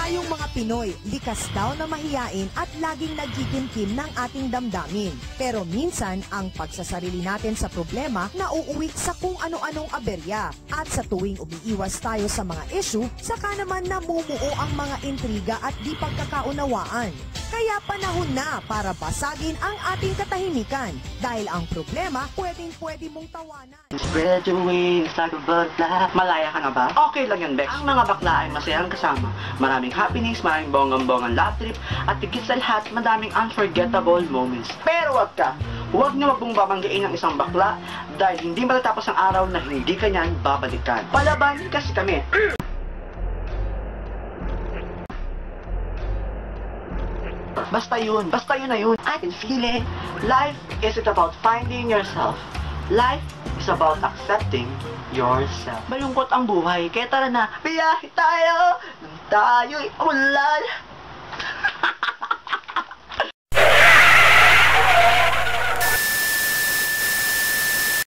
Tayong mga Pinoy, likas daw na mahiyain at laging nagkikimkim ng ating damdamin. Pero minsan, ang pagsasarili natin sa problema nauuwi sa kung ano-anong aberya. At sa tuwing umiiwas tayo sa mga issue, saka naman namumuo ang mga intriga at di pagkakaunawaan. Kaya panahon na para basagin ang ating katahimikan dahil ang problema pwedeng-pwede mong tawanan. Spread your wings like a butterfly. Malaya ka na ba? Okay lang yan, Bex. Ang mga bakla ay masayang kasama. Maraming happenings, maraming bonggang-bongang love trip, at higit sa lahat, madaming unforgettable moments. Pero huwag niyo mong babanggiin ang isang bakla dahil hindi matatapos ang araw na hindi kanyan babalikan. Palabanin kasi kami. Basta yun na yun. I can feel it. Life isn't about finding yourself. Life is about accepting yourself. Malungkot ang buhay, kaya tara na, biyahe tayo, nang tayo'y ulan.